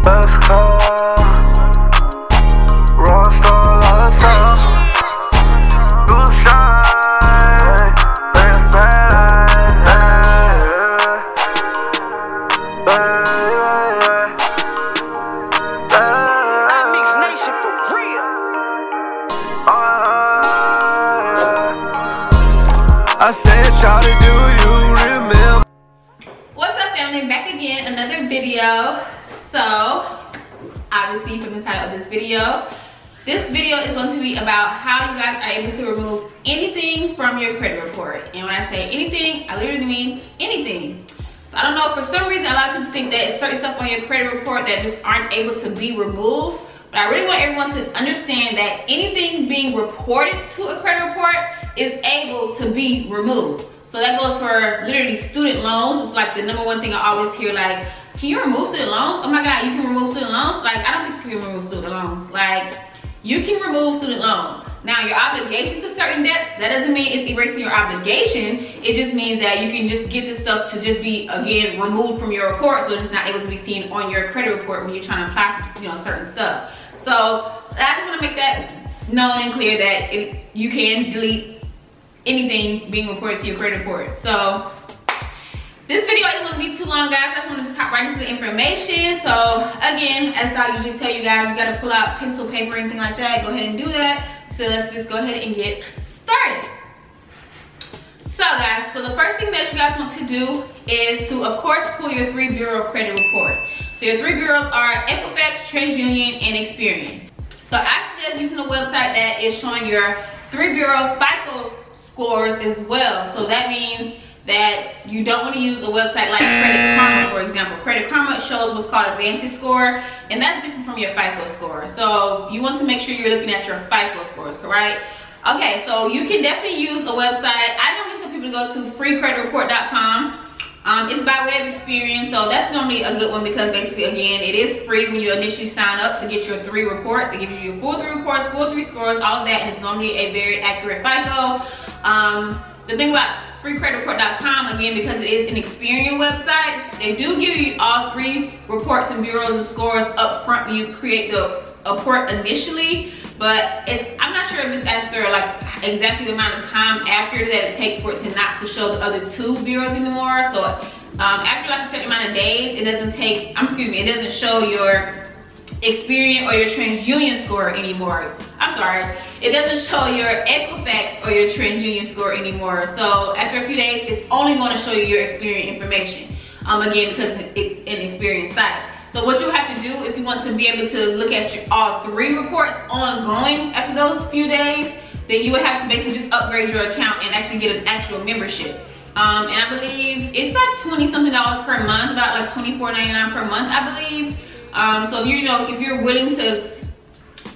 Let's go. Rockstar lifestyle. Blue shine. Let's Mix Nation for real. I said, shawty, do you remember? What's up, family? Back again, another video. So, obviously from the title of this video is going to be about how you guys are able to remove anything from your credit report. And when I say anything, I literally mean anything. So I don't know, for some reason a lot of people think that it's certain stuff on your credit report that just aren't able to be removed. But I really want everyone to understand that anything being reported to a credit report is able to be removed. So that goes for literally student loans. It's like the #1 thing I always hear, like, can you remove student loans? Oh my God, you can remove student loans? Like, I don't think you can remove student loans. Like, you can remove student loans. Now, your obligation to certain debts, that doesn't mean it's erasing your obligation. It just means that you can just get this stuff to just be, again, removed from your report, so it's just not able to be seen on your credit report when you're trying to apply for, certain stuff. So, I just want to make that known and clear that you can delete anything being reported to your credit report. So, this video isn't going to be too long, guys. I just wanted to hop right into the information. So, again, as I usually tell you guys, you got to pull out pencil, paper, anything like that. Go ahead and do that. So, let's just go ahead and get started. So, guys, so the first thing that you guys want to do is to, of course, pull your 3 bureau credit report. So, your 3 bureaus are Equifax, TransUnion, and Experian. So, I suggest using a website that is showing your 3 bureau FICO scores as well. So, that means that you don't want to use a website like Credit Karma, for example. Credit Karma shows what's called a Vantage score, and that's different from your FICO score. So you want to make sure you're looking at your FICO scores, correct? Okay, so you can definitely use a website. I normally tell people to go to freecreditreport.com. It's by way of Experian, so that's normally a good one because basically, again, it is free when you initially sign up to get your 3 reports. It gives you your full 3 reports, full 3 scores, all of that, and it's normally a very accurate FICO. The thing about freecreditreport.com, again, because it is an Experian website, they do give you all 3 reports and bureaus and scores up front when you create the report initially, but I'm not sure if it's after like exactly the amount of time after that it takes for it to not to show the other 2 bureaus anymore. So after like a certain amount of days, it doesn't show your Experian or your TransUnion score anymore. I'm sorry, it doesn't show your Equifax or your TransUnion score anymore. So after a few days, it's only going to show you your Experian information. Again, because it's an Experian site. So what you have to do if you want to be able to look at all 3 reports ongoing after those few days, then you would have to basically just upgrade your account and actually get an actual membership. And I believe it's like $20-something per month, about like $24.99 per month, I believe. So if you're willing to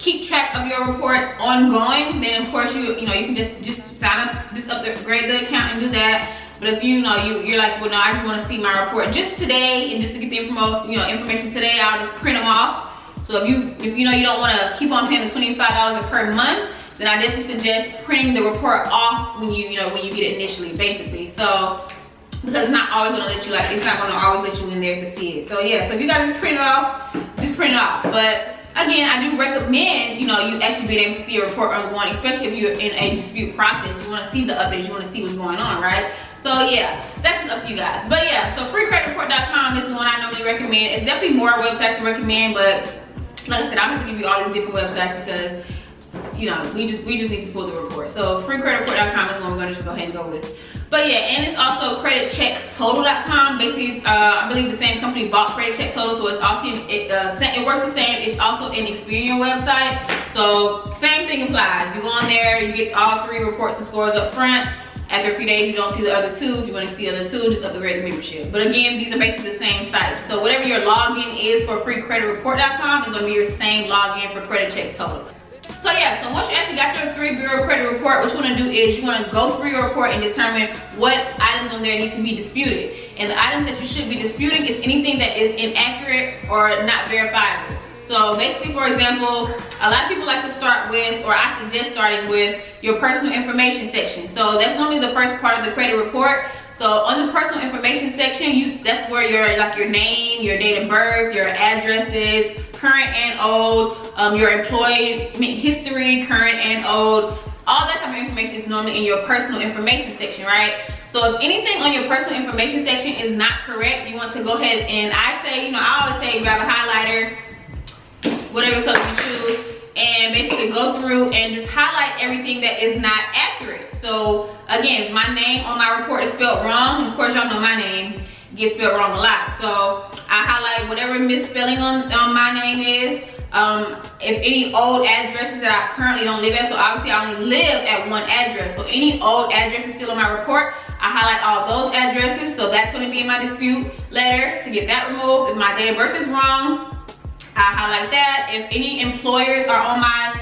keep track of your reports ongoing, then of course you can just sign up, just upgrade the account and do that. But if you're like, well, no, I just want to see my report just today and just to get the information today, I'll just print them off. So if you don't want to keep on paying the $25 per month, then I definitely suggest printing the report off when you get it initially, basically. So because it's not always gonna let you, it's not gonna always let you in there to see it. So yeah, so if you gotta just print it off, just print it off. But again, I do recommend, you actually being able to see your report ongoing, especially if you're in a dispute process. You wanna see the updates, you wanna see what's going on, right? So yeah, that's just up to you guys. But yeah, so freecreditreport.com is the one I normally recommend. It's definitely more websites to recommend, but like I said, I'm gonna give you all these different websites because we just need to pull the report. So freecreditreport.com is the one we're gonna just go ahead and go with. But yeah, and it's also creditchecktotal.com. Basically, I believe the same company bought Credit Check Total, so it's also it works the same. It's also an Experian website, so same thing applies. You go on there, you get all 3 reports and scores up front. After a few days, you don't see the other 2. If you want to see the other 2, just upgrade the membership. But again, these are basically the same site. So whatever your login is for freecreditreport.com is going to be your same login for Credit Check Total. So yeah, so once you actually got your 3 bureau credit report, what you want to do is you want to go through your report and determine what items on there need to be disputed. And the items that you should be disputing is anything that is inaccurate or not verifiable. So basically, for example, a lot of people like to start with, or I suggest starting with, your personal information section. So that's normally the first part of the credit report. So on the personal information section, that's where your name, your date of birth, your addresses, current and old, your employment history, current and old, all that type of information is normally in your personal information section, right? So if anything on your personal information section is not correct, you want to go ahead and I always say grab a highlighter, whatever color you choose, and basically go through and just highlight everything that is not accurate. So again, my name on my report is spelled wrong. Of course, y'all know my name gets spelled wrong a lot. So I highlight whatever misspelling on my name is. If any old addresses that I currently don't live at, so obviously I only live at one address. So any old addresses still on my report, I highlight all those addresses. So that's going to be in my dispute letter to get that removed. If my date of birth is wrong, I highlight that. If any employers are on my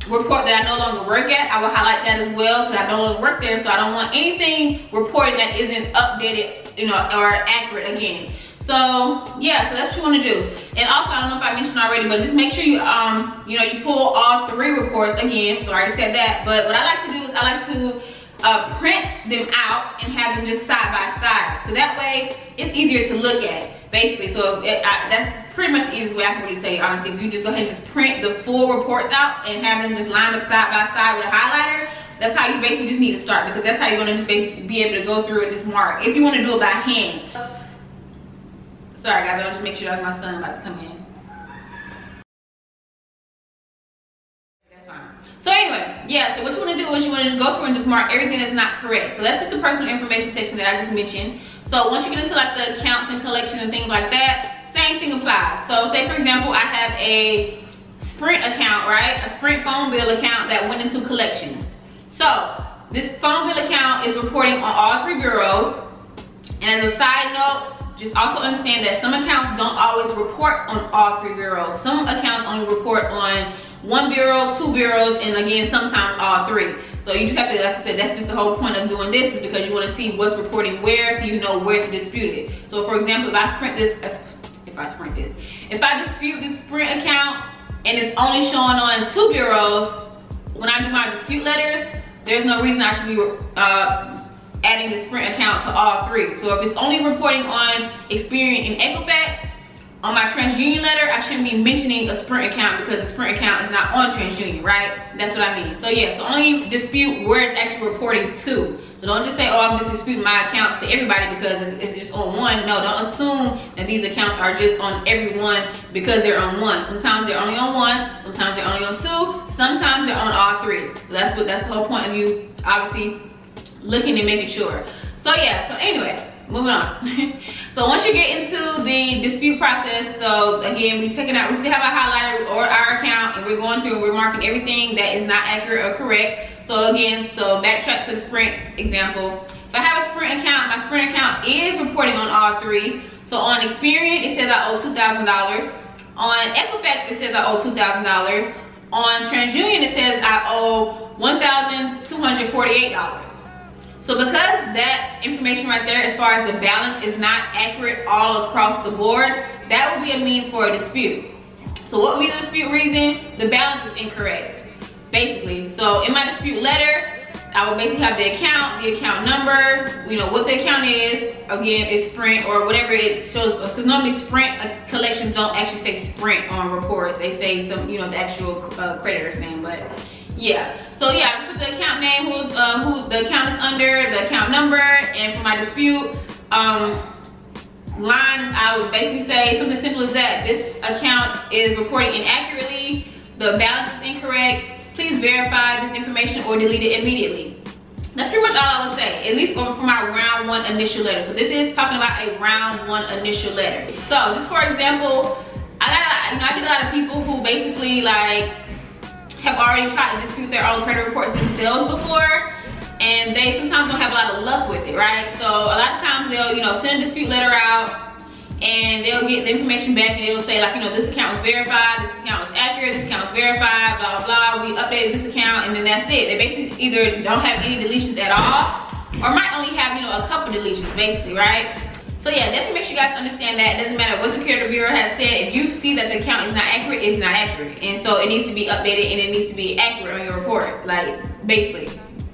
report that I no longer work at, I will highlight that as well, because I no longer work there, so I don't want anything reported that isn't updated, or accurate again. So yeah, so that's what you want to do. And also, I don't know if I mentioned already, but just make sure you you pull all 3 reports again. So I already said that, but what I like to do is I like to print them out and have them just side by side, so that way it's easier to look at, basically. So that's pretty much the easiest way I can really tell you, honestly. If you just go ahead and just print the full reports out and have them just lined up side by side with a highlighter, that's how you basically just need to start, because that's how you're going to just be able to go through and just mark. If you want to do it by hand. Sorry guys, I'll just make sure that's my son about to come in. So anyway, yeah, so what you want to do is you want to just go through and just mark everything that's not correct. So that's just the personal information section that I just mentioned. So once you get into like the accounts and collection and things like that, same thing applies. So say for example, I have a Sprint account, right? A Sprint phone bill account that went into collections. So this phone bill account is reporting on all 3 bureaus. And as a side note, just also understand that some accounts don't always report on all 3 bureaus. Some accounts only report on 1 bureau, 2 bureaus, and again, sometimes all 3. So you just have to, like I said, that's just the whole point of doing this, is because you want to see what's reporting where, so you know where to dispute it. So for example, if I dispute this Sprint account and it's only showing on 2 bureaus, when I do my dispute letters, there's no reason I should be adding the Sprint account to all 3. So if it's only reporting on Experian and Equifax, on my TransUnion letter, I shouldn't be mentioning a Sprint account, because the Sprint account is not on TransUnion, right? That's what I mean. So yeah, so only dispute where it's actually reporting to. So don't just say, oh, I'm just disputing my accounts to everybody because it's just on one. No, don't assume that these accounts are just on everyone because they're on one. Sometimes they're only on 1, sometimes they're only on 2, sometimes they're on all 3. So that's the whole point of you obviously looking and making sure. So yeah, so anyway, moving on. So once you get into the dispute process, so again, we still have a highlighter or our account, and we're going through and we're marking everything that is not accurate or correct. So again, so backtrack to the Sprint example. If I have a Sprint account, my Sprint account is reporting on all 3. So on Experian, it says I owe $2,000. On Equifax, it says I owe $2,000. On TransUnion, it says I owe $1,248. So because that information right there, as far as the balance is not accurate all across the board, that would be a means for a dispute. So what would be the dispute reason? The balance is incorrect, basically. So in my dispute letter, I would basically have the account number, what the account is. Again, it's Sprint or whatever it shows, because normally Sprint collections don't actually say Sprint on reports. They say some, the actual creditor's name, but yeah. So yeah, I put the account name, who the account is under, the account number, and for my dispute lines, I would basically say something simple as that. This account is reporting inaccurately, the balance is incorrect, please verify this information or delete it immediately. That's pretty much all I would say, at least for my round 1 initial letter. So this is talking about a round 1 initial letter. So just for example, I get a lot of people who basically have already tried to dispute their own credit reports themselves before, and they sometimes don't have a lot of luck with it, right? So a lot of times they'll send a dispute letter out, and they'll get the information back, and they'll say this account was verified, this account was accurate, this account was verified, blah blah blah, we updated this account, and then that's it. They basically either don't have any deletions at all, or might only have a couple deletions, basically, right? So yeah, definitely make sure you guys understand that it doesn't matter what the Credit Bureau has said. If you see that the account is not accurate, it's not accurate. And so it needs to be updated and it needs to be accurate on your report. Basically,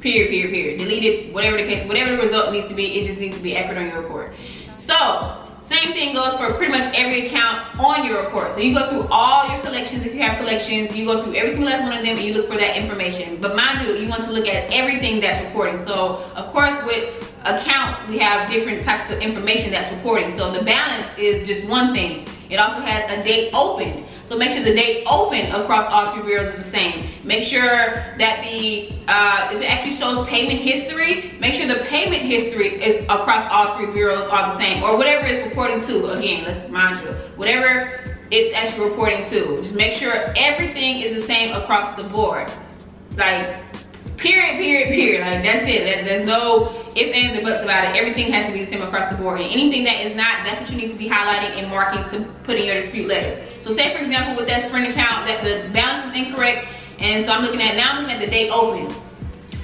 Period. Delete it, whatever the case, whatever the result needs to be, it just needs to be accurate on your report. So, same thing goes for pretty much every account on your report. So you go through all your collections, if you have collections, you go through every single last one of them and you look for that information. But mind you, you want to look at everything that's reporting. So of course with accounts, we have different types of information that's reporting. So the balance is just one thing. It also has a date opened. So make sure the date open across all 3 bureaus is the same. Make sure that the, if it actually shows payment history, make sure the payment history is across all 3 bureaus are the same. Or whatever it's reporting to. Again, let's mind you, whatever it's actually reporting to. Just make sure everything is the same across the board. Like, period. Like, that's it. There's no ifs, ands, or buts about it. Everything has to be the same across the board. And anything that is not, that's what you need to be highlighting and marking to put in your dispute letter. So say, for example, with that Sprint account, that the balance is incorrect. And so I'm looking at the date open.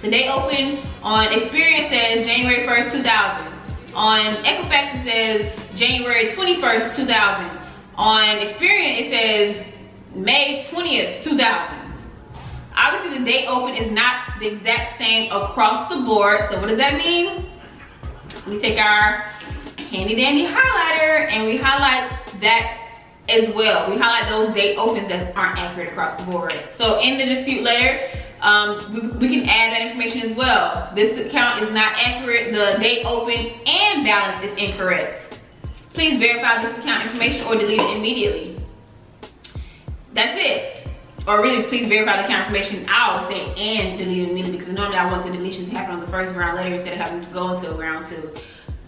The date open on Experian says January 1st, 2000. On Equifax, it says January 21st, 2000. On Experian, it says May 20th, 2000. Obviously, the date open is not the exact same across the board. So what does that mean? We take our handy dandy highlighter and we highlight that as well. We highlight those date opens that aren't accurate across the board. So in the dispute letter, we can add that information as well. This account is not accurate. The date open and balance is incorrect. Please verify this account information or delete it immediately. That's it. Or really, please verify the account information. I always say and delete it immediately because normally I want the deletions to happen on the first round letter instead of having to go into round 2.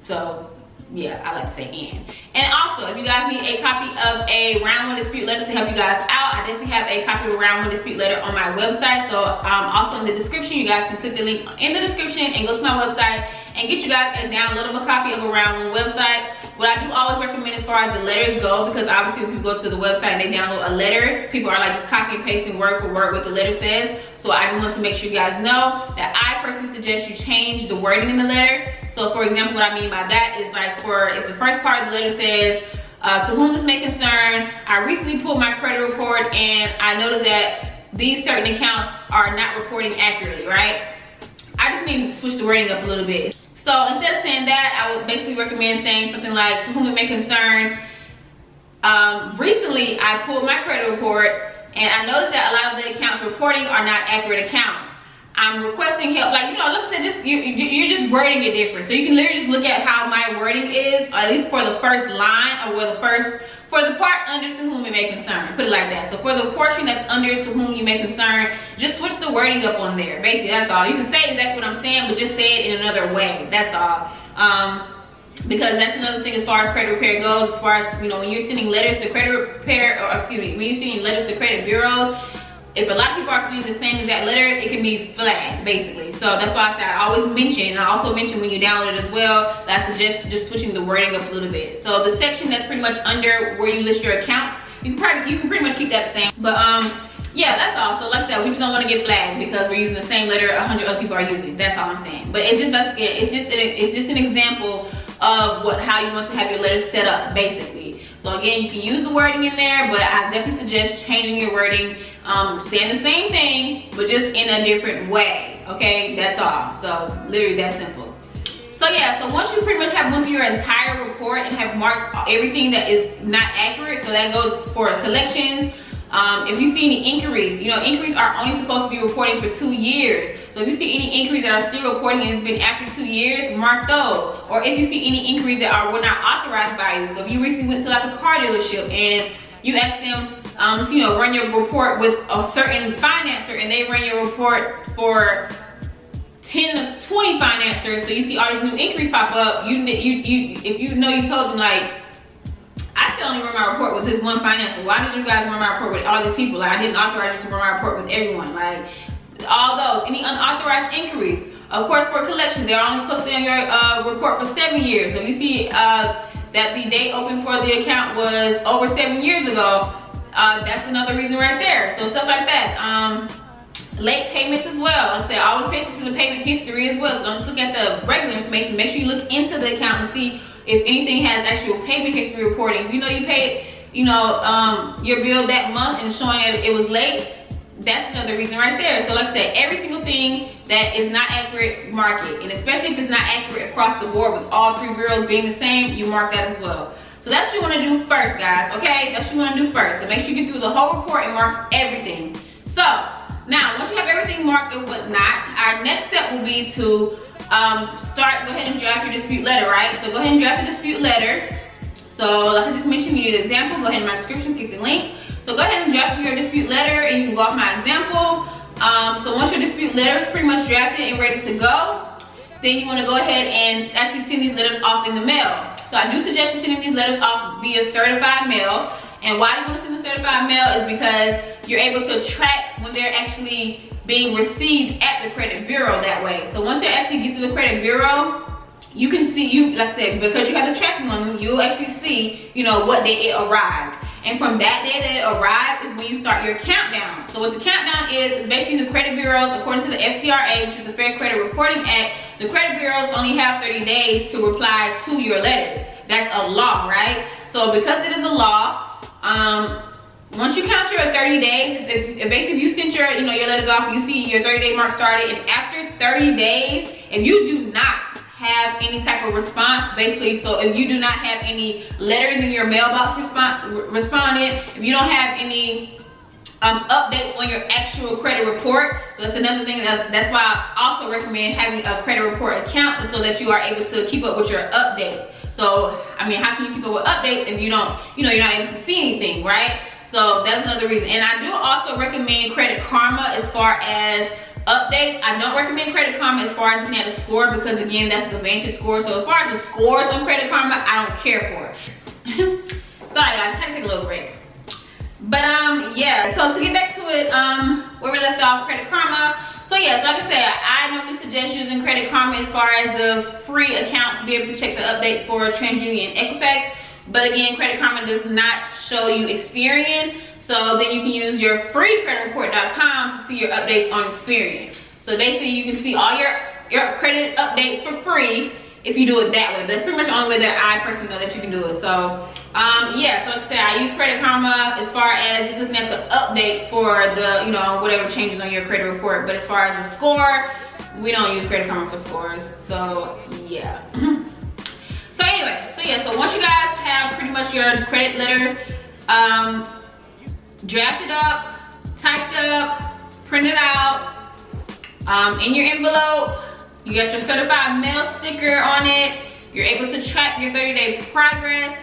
So yeah, I like to say and also, if you guys need a copy of a round 1 dispute letter to help you guys out, I definitely have a copy of a round 1 dispute letter on my website. So also in the description, you guys can click the link in the description and go to my website and get you guys a downloadable copy of a round 1 website. What I do always recommend as far as the letters go, because obviously when people go to the website and they download a letter, people are like just copy and pasting word for word what the letter says. So I just want to make sure you guys know that I personally suggest you change the wording in the letter. So for example, what I mean by that is like if the first part of the letter says, to whom this may concern, I recently pulled my credit report and I noticed that these certain accounts are not reporting accurately, right? I just need to switch the wording up a little bit. So instead of saying that, I would basically recommend saying something like, to whom it may concern, recently I pulled my credit report and I noticed that a lot of the accounts reporting are not accurate accounts. I'm requesting help. Like, you know, like I said, you're just wording it different. So you can literally just look at how my wording is, or at least for the first line, or for the part under to whom it may concern. Put it like that. So for the portion that's under to whom you may concern, just switch the wording up on there. Basically, that's all. You can say exactly what I'm saying, but just say it in another way. That's all. Because that's another thing as far as credit repair goes. As far as, you know, when you're sending letters to credit repair, or excuse me, when you're sending letters to credit bureaus, if a lot of people are sending the same exact letter, it can be flagged, basically. So that's why I said I always mention, and I also mention when you download it as well, that I suggest just switching the wording up a little bit. So the section that's pretty much under where you list your accounts, you can pretty much keep that the same. But yeah, that's all. So like I said, we just don't want to get flagged because we're using the same letter 100 other people are using. That's all I'm saying. But it's just an example of how you want to have your letters set up, basically. So again, you can use the wording in there, but I definitely suggest changing your wording, saying the same thing, but just in a different way, okay? That's all. So literally that simple. So yeah, so once you pretty much have went through your entire report and have marked everything that is not accurate, so that goes for collections. If you see any inquiries, you know, inquiries are only supposed to be reporting for 2 years. So if you see any inquiries that are still reporting and it's been after 2 years, mark those. Or if you see any inquiries that were not authorized by you. So if you recently went to like a car dealership and you asked them, you know, run your report with a certain financer and they ran your report for 10 to 20 financers, so you see all these new inquiries pop up, if you know you told them like, I still only run my report with this one financer. Why did you guys run my report with all these people? Like, I didn't authorize you to run my report with everyone. Like, all those, any unauthorized inquiries. Of course, for collections, they're only supposed to be on your report for 7 years. So if you see that the date open for the account was over 7 years ago, that's another reason right there. So stuff like that. Late payments as well. Like I said, always pay attention to the payment history as well. So don't just look at the regular information. Make sure you look into the account and see if anything has actual payment history reporting. If you know you paid, you know, your bill that month and showing that it was late, that's another reason right there. So like I said, every single thing that is not accurate, mark it. And especially if it's not accurate across the board with all 3 bureaus being the same, you mark that as well. So that's what you want to do first, guys, okay? That's what you want to do first. So make sure you get through the whole report and mark everything. So now, once you have everything marked and whatnot, our next step will be to go ahead and draft your dispute letter, right? So go ahead and draft the dispute letter. So like I just mentioned, you need an example. Go ahead in my description, click the link. So go ahead and draft your dispute letter, and you can go off my example. So once your dispute letter is pretty much drafted and ready to go, then you want to go ahead and actually send these letters off in the mail. So I do suggest you sending these letters off via certified mail. And why you want to send the certified mail is because you're able to track when they're actually being received at the credit bureau that way. So once they actually get to the credit bureau, you can see, like I said, because you have the tracking on them, you'll actually see, you know, what day it arrived. And from that day that it arrived is when you start your countdown. So what the countdown is basically the credit bureaus, according to the FCRA, which is the Fair Credit Reporting Act, the credit bureaus only have 30 days to reply to your letters. That's a law, right? So because it is a law, once you count your 30 days, if basically you sent your, you know, your letters off, you see your 30-day mark started, and after 30 days, if you do not have any type of response, basically, so if you do not have any letters in your mailbox responded, if you don't have any updates on your actual credit report, so that's another thing, that's why I also recommend having a credit report account, so that you are able to keep up with your updates. So, I mean, how can you keep up with updates if you don't, you know, you're not able to see anything, right? So that's another reason. And I do also recommend Credit Karma as far as updates. I don't recommend Credit Karma as far as looking at the score, because again, that's the Vantage score. So as far as the scores on Credit Karma, I don't care for it. Sorry guys, I had to take a little break. But yeah, so to get back to it, where we left off, Credit Karma. So yes, like I said, I normally suggest using Credit Karma as far as the free account to be able to check the updates for TransUnion and Equifax. But again, Credit Karma does not show you Experian. So then you can use your free creditreport.com to see your updates on Experian. So basically you can see all your credit updates for free if you do it that way. That's pretty much the only way that I personally know that you can do it. So yeah, so like I said, I use Credit Karma as far as just looking at the updates for the, you know, whatever changes on your credit report. But as far as the score, we don't use Credit Karma for scores. So yeah. So anyway, so yeah, so once you guys have pretty much your credit letter drafted up, typed up, printed out, in your envelope, you got your certified mail sticker on it, you're able to track your 30-day progress.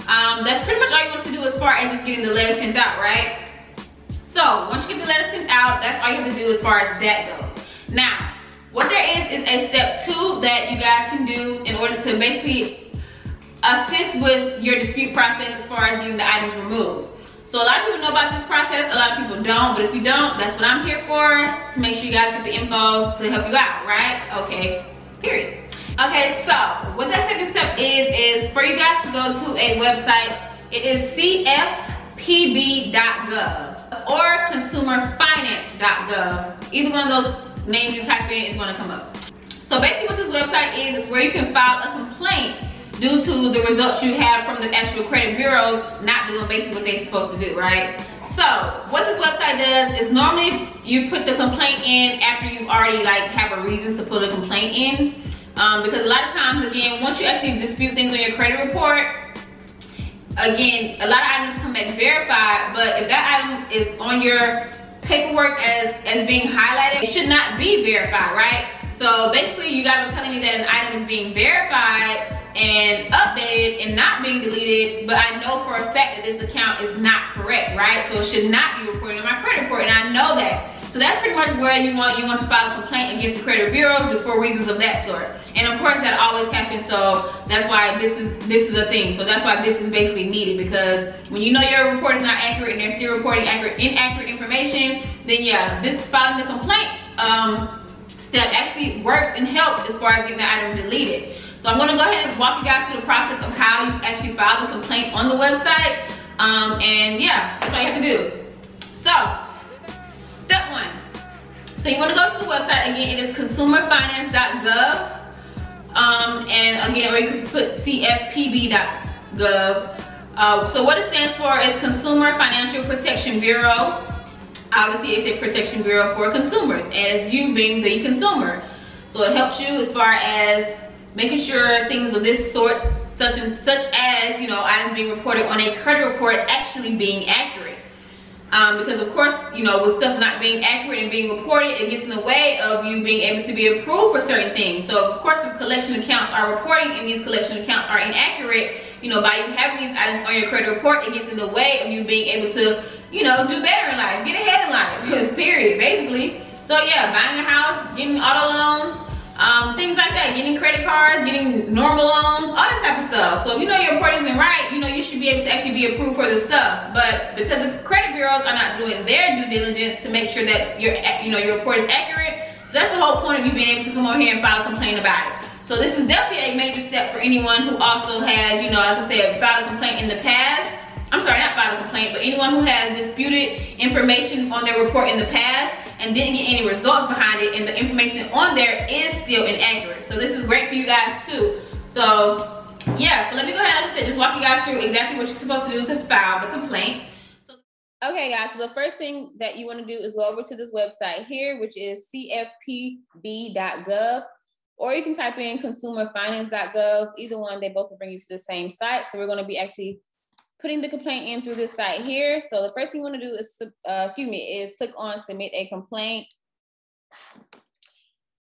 That's pretty much all you want to do as far as just getting the letter sent out, right? So once you get the letter sent out, that's all you have to do as far as that goes. Now, what there is a step 2 that you guys can do in order to basically assist with your dispute process as far as getting the items removed. So a lot of people know about this process, a lot of people don't, but if you don't, that's what I'm here for, to make sure you guys get the info to help you out, right? Okay, period. Okay, so what that second step is for you guys to go to a website. It is cfpb.gov or consumerfinance.gov. Either one of those names you type in is gonna come up. So basically what this website is where you can file a complaint due to the results you have from the actual credit bureaus not doing basically what they're supposed to do, right? So what this website does is normally you put the complaint in after you already like have a reason to put a complaint in, because a lot of times, again, once you actually dispute things on your credit report, again, a lot of items come back verified, but if that item is on your paperwork as being highlighted, it should not be verified, right? So basically you guys are telling me that an item is being verified and updated and not being deleted, but I know for a fact that this account is not correct, right? So it should not be reported on my credit report, and I know that. So that's pretty much where you want to file a complaint against the credit bureau for reasons of that sort. And of course that always happens, so that's why this is a thing. So that's why this is basically needed, because when you know your report is not accurate and they're still reporting inaccurate information, then yeah, this filing the complaint step actually works and helps as far as getting the item deleted. So I'm gonna go ahead and walk you guys through the process of how you actually file the complaint on the website. And yeah, that's all you have to do. So, step 1. So you wanna go to the website, again, it is consumerfinance.gov. And again, or you can put cfpb.gov. So what it stands for is Consumer Financial Protection Bureau. obviously it's a protection bureau for consumers, as you being the consumer. So it helps you as far as making sure things of this sort, such as, you know, items being reported on a credit report actually being accurate. Because of course, you know, with stuff not being accurate and being reported, it gets in the way of you being able to be approved for certain things. So of course, if collection accounts are reporting and these collection accounts are inaccurate, you know, by you having these items on your credit report, it gets in the way of you being able to, you know, do better in life, get ahead in life, period, basically. So yeah, buying a house, getting auto loans, things like that, getting credit cards, getting normal loans, all that type of stuff. So if you know your report isn't right, you know you should be able to actually be approved for this stuff. But because the credit bureaus are not doing their due diligence to make sure that your report is accurate, so that's the whole point of you being able to come over here and file a complaint about it. So this is definitely a major step for anyone who also has, you know, like I said, filed a complaint in the past. I'm sorry, not filed a complaint, but anyone who has disputed information on their report in the past and didn't get any results behind it, and the information on there is still inaccurate. So this is great for you guys too. So yeah, so let me go ahead, like I said, just walk you guys through exactly what you're supposed to do to file the complaint. Okay guys, so the first thing that you want to do is go over to this website here, which is cfpb.gov, or you can type in consumerfinance.gov. Either one, they both will bring you to the same site. So we're going to be actually putting the complaint in through this site here. So the first thing you want to do is, is click on submit a complaint.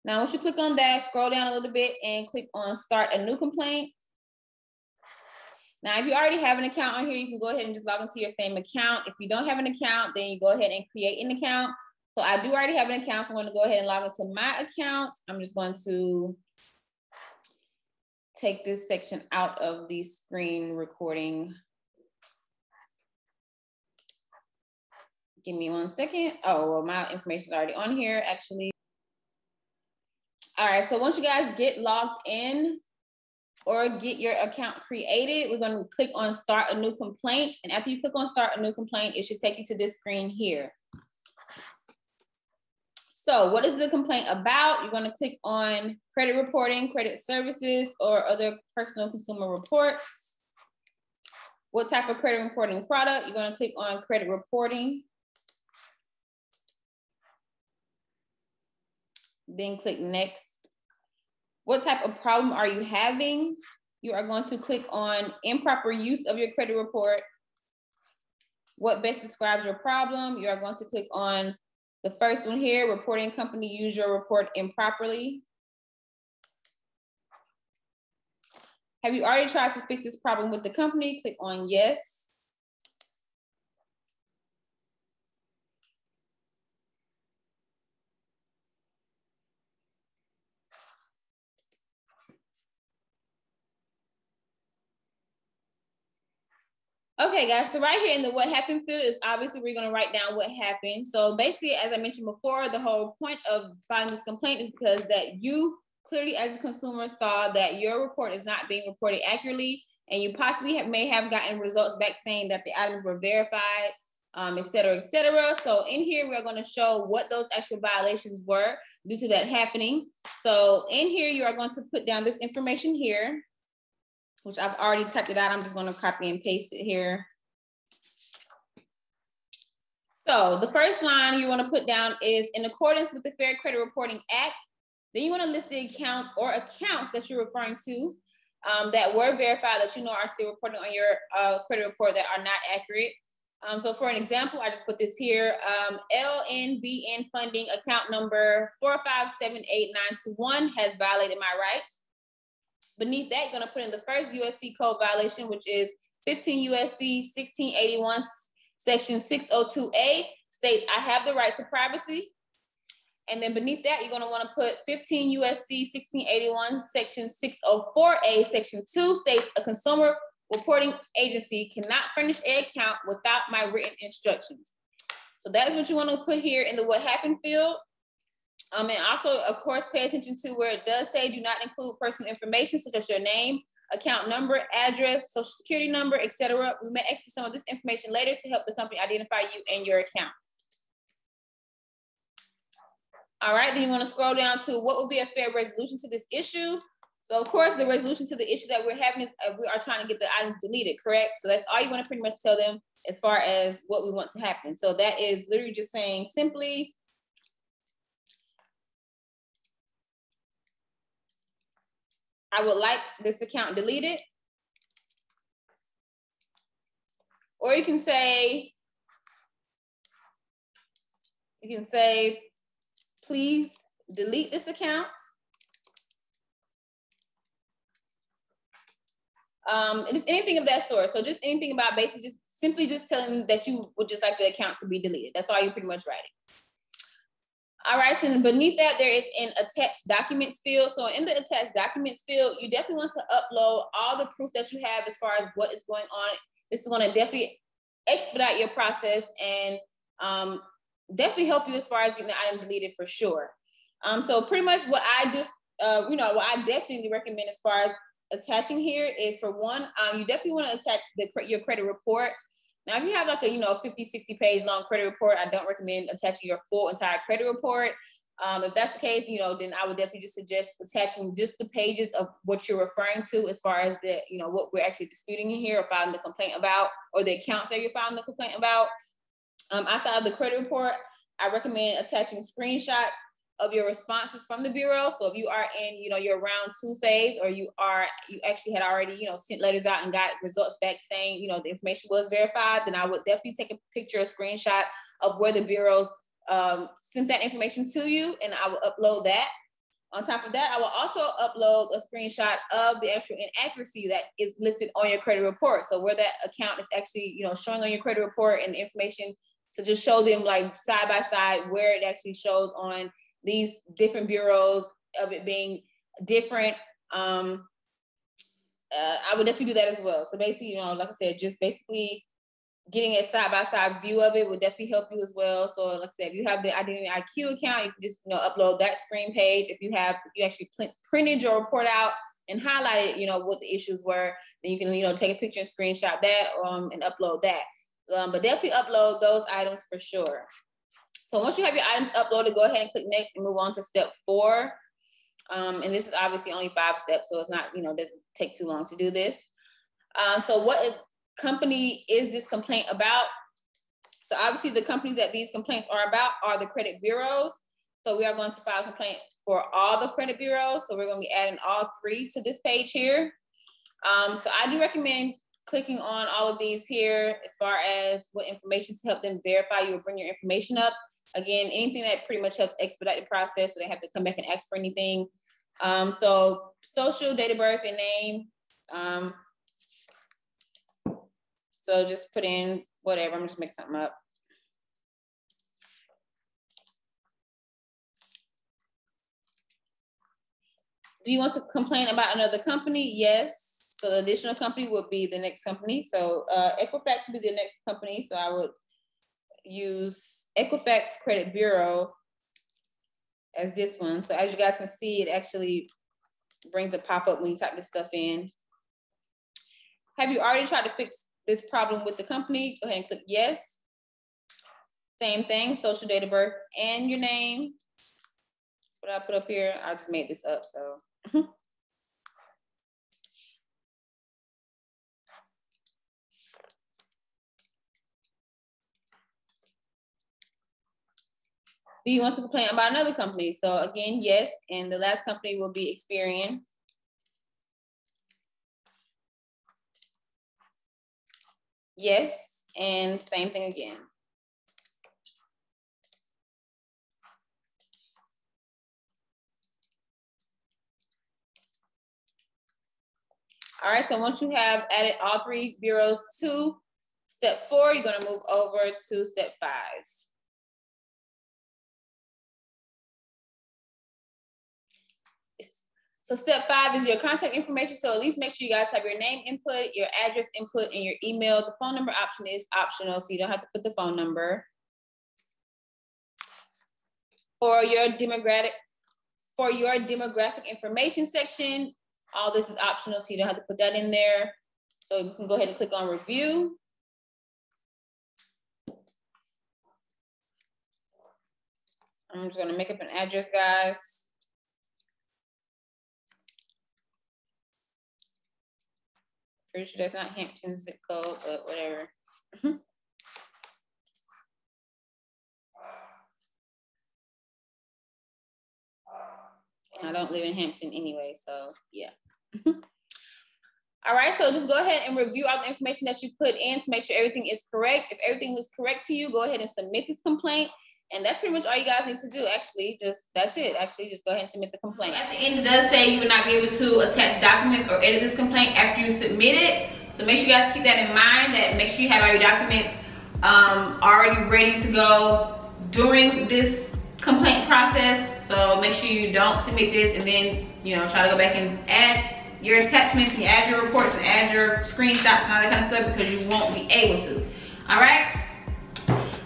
Now, once you click on that, scroll down a little bit and click on start a new complaint. Now, if you already have an account on here, you can go ahead and just log into your same account. If you don't have an account, then you go ahead and create an account. So I do already have an account, so I'm going to go ahead and log into my account. I'm just going to take this section out of the screen recording. Give me 1 second. Oh, well, my information is already on here, actually. All right, so once you guys get logged in or get your account created, we're going to click on start a new complaint. And after you click on start a new complaint, it should take you to this screen here. So what is the complaint about? You're going to click on credit reporting, credit services, or other personal consumer reports. What type of credit reporting product? You're going to click on credit reporting. Then click next. What type of problem are you having? You are going to click on improper use of your credit report. What best describes your problem? You are going to click on the first one here, reporting company used your report improperly. Have you already tried to fix this problem with the company? Click on yes. Okay, guys, so right here in the what happened field is obviously we're going to write down what happened. So basically, as I mentioned before, the whole point of filing this complaint is because that you clearly as a consumer saw that your report is not being reported accurately, and you possibly may have gotten results back saying that the items were verified, et cetera, et cetera. So in here, we're going to show what those actual violations were due to that happening. So in here, you are going to put down this information here, which I've already typed it out. I'm just going to copy and paste it here. So the first line you want to put down is in accordance with the Fair Credit Reporting Act. Then you want to list the account or accounts that you're referring to that were verified that you know are still reporting on your credit report that are not accurate. So for an example, I just put this here, LNBN funding account number 4578921 has violated my rights. Beneath that, you're going to put in the first USC code violation, which is 15 USC 1681, section 602A, states I have the right to privacy. And then beneath that, you're going to want to put 15 USC 1681, section 604A, section 2, states a consumer reporting agency cannot furnish an account without my written instructions. So that is what you want to put here in the what happened field. And also, of course, pay attention to where it does say do not include personal information such as your name, account number, address, social security number, etc. We may ask for some of this information later to help the company identify you and your account. All right, then you want to scroll down to what would be a fair resolution to this issue. So of course, the resolution to the issue that we're having is we are trying to get the item deleted, correct? So that's all you want to pretty much tell them as far as what we want to happen. So that is literally just saying simply, I would like this account deleted. Or you can say, please delete this account. And it's anything of that sort. So just anything about basically just simply just telling them that you would just like the account to be deleted. That's all you're pretty much writing. All right, so beneath that, there is an attached documents field. So in the attached documents field, you definitely want to upload all the proof that you have as far as what is going on. This is going to definitely expedite your process and definitely help you as far as getting the item deleted for sure. So pretty much what I do, what I definitely recommend as far as attaching here is, for one, you definitely want to attach your credit report. Now, if you have like a 50, 60 page long credit report, I don't recommend attaching your full entire credit report. If that's the case, then I would definitely just suggest attaching just the pages of what you're referring to as far as the, what we're actually disputing in here or filing the complaint about, or the accounts that you're filing the complaint about. Outside of the credit report, I recommend attaching screenshots of your responses from the bureau. So if you are in, your round 2 phase, or you actually had already, sent letters out and got results back saying, the information was verified, then I would definitely take a picture, a screenshot of where the bureaus sent that information to you, and I will upload that. On top of that, I will also upload a screenshot of the actual inaccuracy that is listed on your credit report. So where that account is actually, showing on your credit report, and the information to just show them like side by side where it actually shows on these different bureaus of it being different. I would definitely do that as well. So basically, like I said, just basically getting a side-by-side view of it would definitely help you as well. So like I said, if you have the Identity IQ account, you can just upload that screen page. If you actually printed your report out and highlighted what the issues were, then you can take a picture and screenshot that and upload that. But definitely upload those items for sure. So once you have your items uploaded, go ahead and click next and move on to step 4. And this is obviously only 5 steps, so it's not, doesn't take too long to do this. So what company is this complaint about? So obviously the companies that these complaints are about are the credit bureaus. So we are going to file a complaint for all the credit bureaus. So we're going to be adding all 3 to this page here. So I do recommend clicking on all of these here as far as what information to help them verify you will bring your information up. Again, anything that pretty much helps expedite the process so they have to come back and ask for anything. So social, date of birth, and name. So just put in whatever, I'm just making something up. Do you want to complain about another company? Yes. So the additional company would be the next company. So Equifax would be the next company. So I would use Equifax Credit Bureau as this one. So as you guys can see, it actually brings a pop-up when you type this stuff in. Have you already tried to fix this problem with the company? Go ahead and click yes. Same thing, social, date of birth, and your name. What I put up here, I just made this up, so. Do you want to complain about another company? So again, yes, and the last company will be Experian. Yes, and same thing again. All right, so once you have added all 3 bureaus to step 4, you're gonna move over to step 5. So step 5 is your contact information. So at least make sure you guys have your name input, your address input, and your email. The phone number option is optional, so you don't have to put the phone number. For your demographic information section, all this is optional, so you don't have to put that in there. So you can go ahead and click on review. I'm just gonna make up an address, guys. Pretty sure that's not Hampton zip code, but whatever. I don't live in Hampton anyway, so yeah. All right, so just go ahead and review all the information that you put in to make sure everything is correct. If everything looks correct to you, go ahead and submit this complaint. And that's pretty much all you guys need to do, actually. That's it. Actually, just go ahead and submit the complaint. At the end, it does say you will not be able to attach documents or edit this complaint after you submit it. So make sure you guys keep that in mind, that make sure you have all your documents already ready to go during this complaint process. So make sure you don't submit this and then, you know, try to go back and add your attachments and add your reports and add your screenshots and all that kind of stuff, because you won't be able to. All right.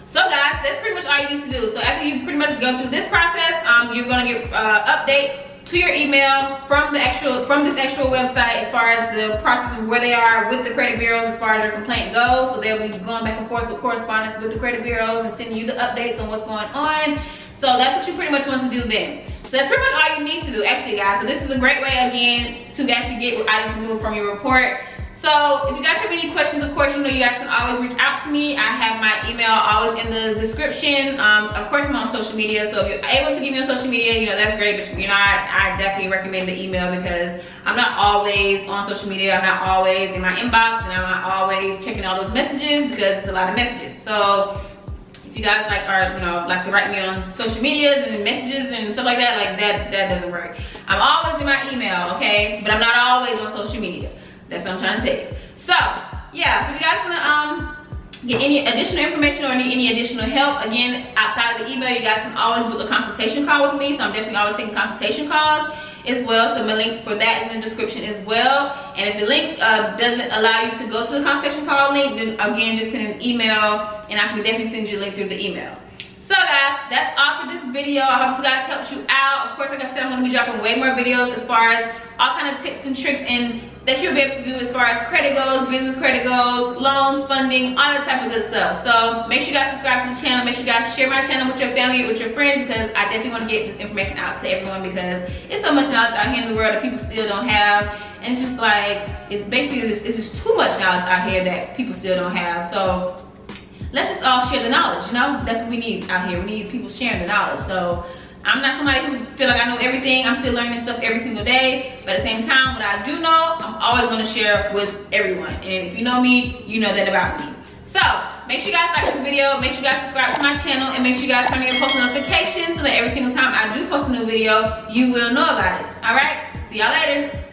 So guys, that's pretty much all you need to do. So after you pretty much go through this process, you're gonna get updates to your email from this actual website as far as the process of where they are with the credit bureaus as far as your complaint goes. So they'll be going back and forth with correspondence with the credit bureaus and sending you the updates on what's going on. So that's what you pretty much want to do then. So that's pretty much all you need to do, actually, guys. So this is a great way, again, to actually get items removed from your report. So if you guys have any questions, of course, you know you guys can always reach out to me. I have my email always in the description. Of course, I'm on social media, so if you're able to give me on social media, you know, that's great. But you know, I definitely recommend the email, because I'm not always on social media. I'm not always in my inbox, and I'm not always checking all those messages, because it's a lot of messages. So if you guys like to write me on social medias and messages and stuff like that, that doesn't work. I'm always in my email, okay? But I'm not always on social media. That's what I'm trying to say. So yeah, so if you guys wanna get any additional information or need any additional help, again, outside of the email, you guys can always book a consultation call with me. So I'm definitely always taking consultation calls as well. So my link for that is in the description as well. And if the link doesn't allow you to go to the consultation call link, then again, just send an email and I can definitely send you a link through the email. So guys, that's all for this video. I hope this guys helped you out. Of course, like I said, I'm gonna be dropping way more videos as far as all kind of tips and tricks and that you'll be able to do as far as credit goes, business credit goes, loans, funding, all that type of good stuff. So make sure you guys subscribe to the channel. Make sure you guys share my channel with your family, with your friends, because I definitely want to get this information out to everyone, because it's so much knowledge out here in the world that people still don't have. And just like, it's basically, it's just too much knowledge out here that people still don't have. So let's just all share the knowledge, you know? That's what we need out here. We need people sharing the knowledge. So I'm not somebody who feel like I know everything. I'm still learning stuff every single day. But at the same time, what I do know, I'm always gonna share with everyone. And if you know me, you know that about me. So make sure you guys like this video. Make sure you guys subscribe to my channel. And make sure you guys turn on your post notifications so that every single time I do post a new video, you will know about it. All right? See y'all later.